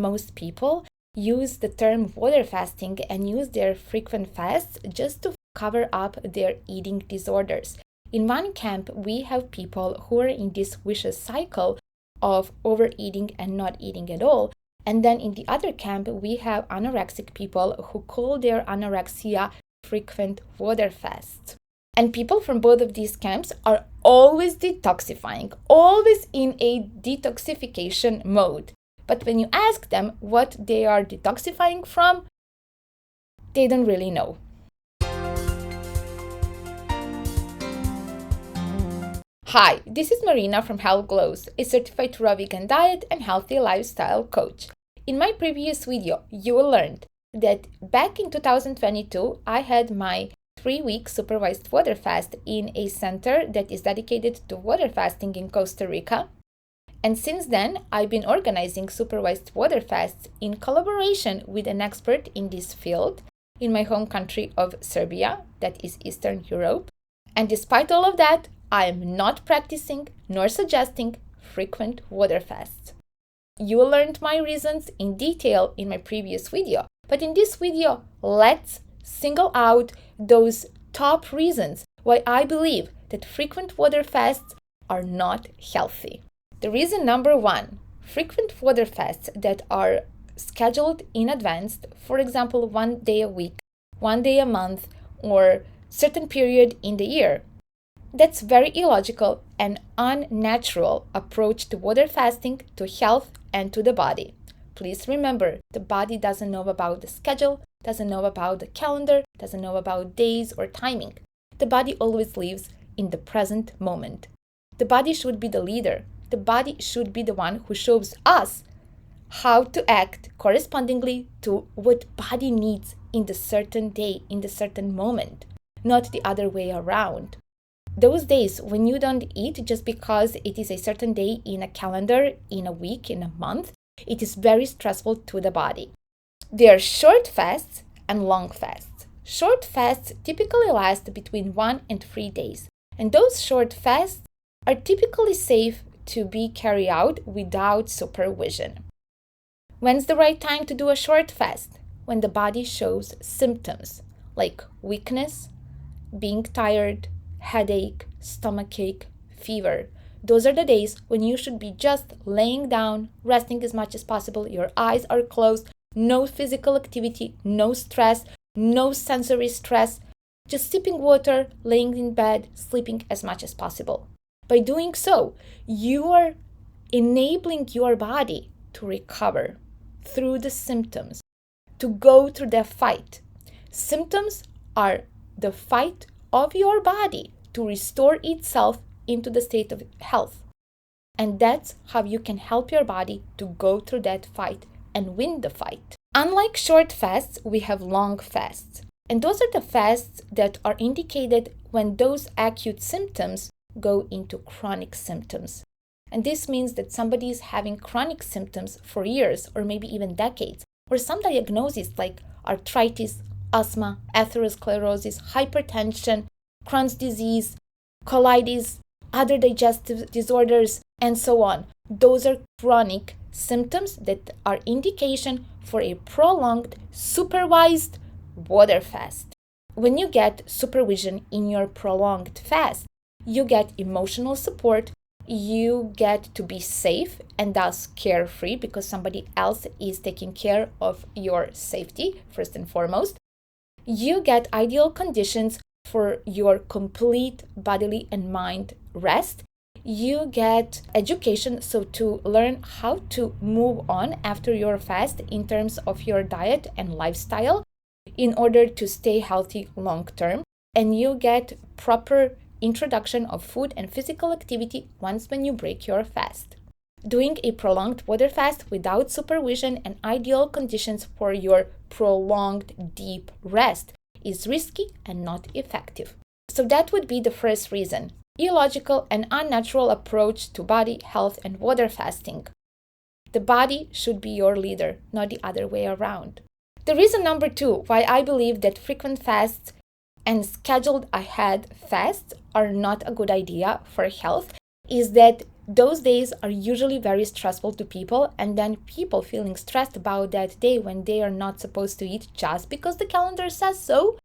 most people use the term water fasting and use their frequent fasts just to cover up their eating disorders. In one camp, we have people who are in this vicious cycle of overeating and not eating at all. And then in the other camp, we have anorexic people who call their anorexia frequent water fasts. And people from both of these camps are always detoxifying, always in a detoxification mode. But when you ask them what they are detoxifying from, they don't really know. Hi, this is Marina from Health Glows, a certified raw vegan diet and healthy lifestyle coach. In my previous video, you learned that back in 2022, I had my 3-week supervised water fast in a center that is dedicated to water fasting in Costa Rica. And since then, I've been organizing supervised water fasts in collaboration with an expert in this field in my home country of Serbia, that is Eastern Europe. And despite all of that, I am not practicing nor suggesting frequent water fasts. You learned my reasons in detail in my previous video, but in this video, let's single out those top reasons why I believe that frequent water fasts are not healthy. The reason number 1, frequent water fasts that are scheduled in advance, for example, 1 day a week, 1 day a month, or certain period in the year, that's very illogical and unnatural approach to water fasting, to health, and to the body. Please remember, the body doesn't know about the schedule, doesn't know about the calendar, doesn't know about days or timing. The body always lives in the present moment. The body should be the leader. The body should be the one who shows us how to act correspondingly to what body needs in the certain day, in the certain moment, not the other way around. Those days when you don't eat just because it is a certain day in a calendar, in a week, in a month, it is very stressful to the body. There are short fasts and long fasts. Short fasts typically last between 1 and 3 days, and those short fasts are typically safe to be carried out without supervision. When's the right time to do a short fast? When the body shows symptoms like weakness, being tired, headache, stomachache, fever. Those are the days when you should be just laying down, resting as much as possible. Your eyes are closed, no physical activity, no stress, no sensory stress, just sipping water, laying in bed, sleeping as much as possible. By doing so, you are enabling your body to recover through the symptoms, to go through the fight. Symptoms are the fight of your body to restore itself into the state of health. And that's how you can help your body to go through that fight and win the fight. Unlike short fasts, we have long fasts. And those are the fasts that are indicated when those acute symptoms go into chronic symptoms. And this means that somebody is having chronic symptoms for years or maybe even decades, or some diagnoses like arthritis, asthma, atherosclerosis, hypertension, Crohn's disease, colitis, other digestive disorders, and so on. Those are chronic symptoms that are indication for a prolonged supervised water fast. When you get supervision in your prolonged fast, you get emotional support, you get to be safe and thus carefree because somebody else is taking care of your safety first and foremost. You get ideal conditions for your complete bodily and mind rest. You get education, so to learn how to move on after your fast in terms of your diet and lifestyle in order to stay healthy long term. And you get proper introduction of food and physical activity once when you break your fast. Doing a prolonged water fast without supervision and ideal conditions for your prolonged deep rest is risky and not effective. So that would be the first reason. Illogical and unnatural approach to body, health, and water fasting. The body should be your leader, not the other way around. The reason number 2 why I believe that frequent fasts and scheduled ahead fasts are not a good idea for health is that Those days are usually very stressful to people, and then people feeling stressed about that day when they are not supposed to eat just because the calendar says so,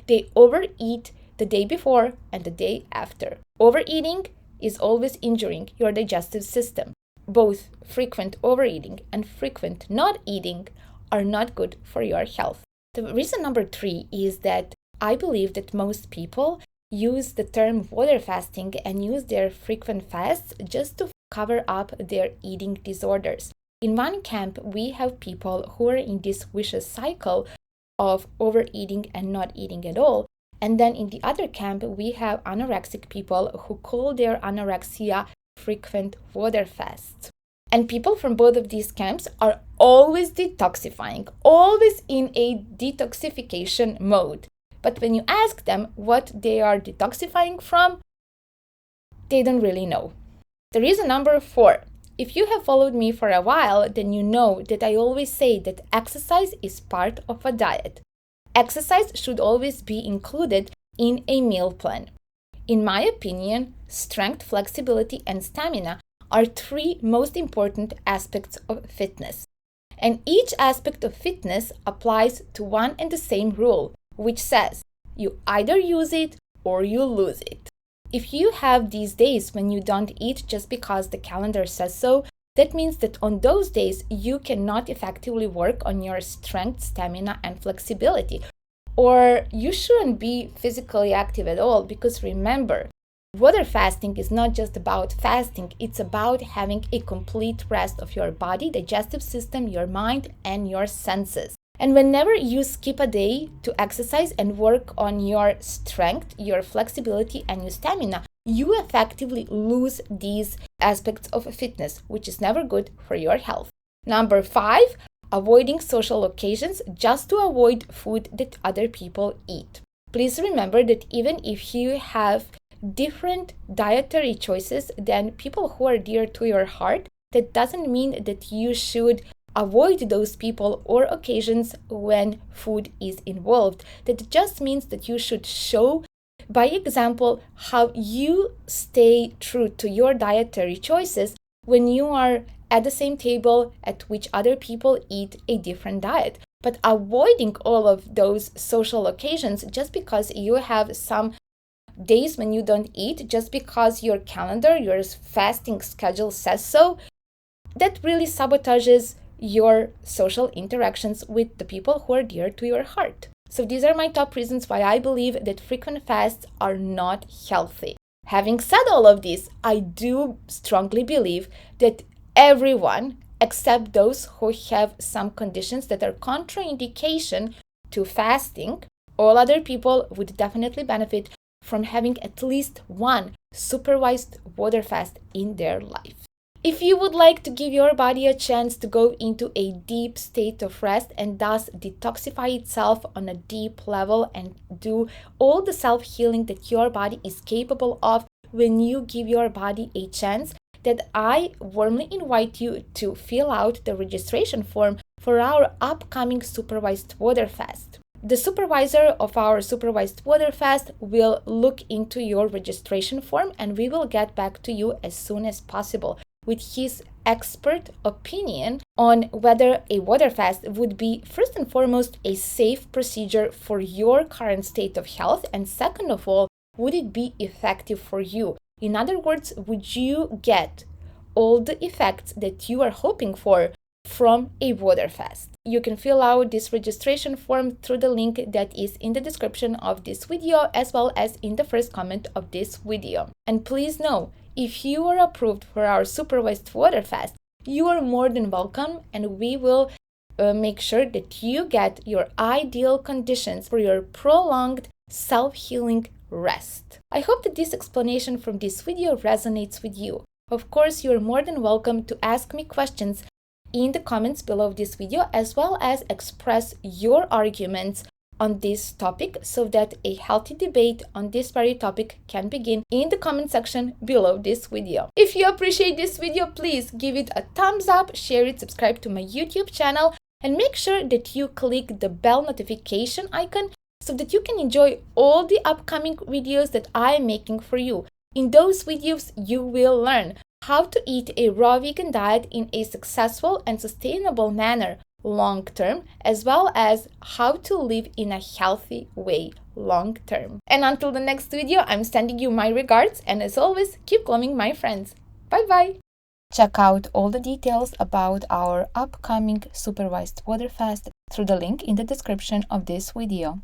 they overeat the day before and the day after. Overeating is always injuring your digestive system. Both frequent overeating and frequent not eating are not good for your health. The reason number 3 is that I believe that most people use the term water fasting and use their frequent fasts just to cover up their eating disorders. In one camp, we have people who are in this vicious cycle of overeating and not eating at all. And then in the other camp, we have anorexic people who call their anorexia frequent water fasts. And people from both of these camps are always detoxifying, always in a detoxification mode. But when you ask them what they are detoxifying from, they don't really know. The reason number 4. If you have followed me for a while, then you know that I always say that exercise is part of a diet. Exercise should always be included in a meal plan. In my opinion, strength, flexibility, and stamina are 3 most important aspects of fitness. And each aspect of fitness applies to one and the same rule, which says you either use it or you lose it. If you have these days when you don't eat just because the calendar says so, that means that on those days you cannot effectively work on your strength, stamina, and flexibility. Or you shouldn't be physically active at all, because remember, water fasting is not just about fasting, it's about having a complete rest of your body, digestive system, your mind, and your senses. And whenever you skip a day to exercise and work on your strength, your flexibility, and your stamina, you effectively lose these aspects of fitness, which is never good for your health. Number 5, avoiding social occasions just to avoid food that other people eat. Please remember that even if you have different dietary choices than people who are dear to your heart, that doesn't mean that you should avoid those people or occasions when food is involved. That just means that you should show by example how you stay true to your dietary choices when you are at the same table at which other people eat a different diet. But avoiding all of those social occasions just because you have some days when you don't eat, just because your calendar, your fasting schedule says so, that really sabotages your social interactions with the people who are dear to your heart. So these are my top reasons why I believe that frequent fasts are not healthy. Having said all of this, I do strongly believe that everyone, except those who have some conditions that are contraindication to fasting, all other people would definitely benefit from having at least one supervised water fast in their life. If you would like to give your body a chance to go into a deep state of rest and thus detoxify itself on a deep level and do all the self-healing that your body is capable of when you give your body a chance, that I warmly invite you to fill out the registration form for our upcoming supervised water fast. The supervisor of our supervised water fast will look into your registration form and we will get back to you as soon as possible with his expert opinion on whether a water fast would be, first and foremost, a safe procedure for your current state of health, and second of all, would it be effective for you? In other words, would you get all the effects that you are hoping for from a water fast? You can fill out this registration form through the link that is in the description of this video as well as in the first comment of this video. And please know, if you are approved for our supervised water fast, you are more than welcome, and we will make sure that you get your ideal conditions for your prolonged self-healing rest. I hope that this explanation from this video resonates with you. Of course, you are more than welcome to ask me questions in the comments below this video, as well as express your arguments on this topic so that a healthy debate on this very topic can begin in the comment section below this video. If you appreciate this video, please give it a thumbs up, share it, subscribe to my YouTube channel, and make sure that you click the bell notification icon so that you can enjoy all the upcoming videos that I am making for you. In those videos, you will learn how to eat a raw vegan diet in a successful and sustainable manner long term, as well as how to live in a healthy way long term. And until the next video, I'm sending you my regards, and as always, keep glowing, my friends. Bye bye! Check out all the details about our upcoming supervised water fast through the link in the description of this video.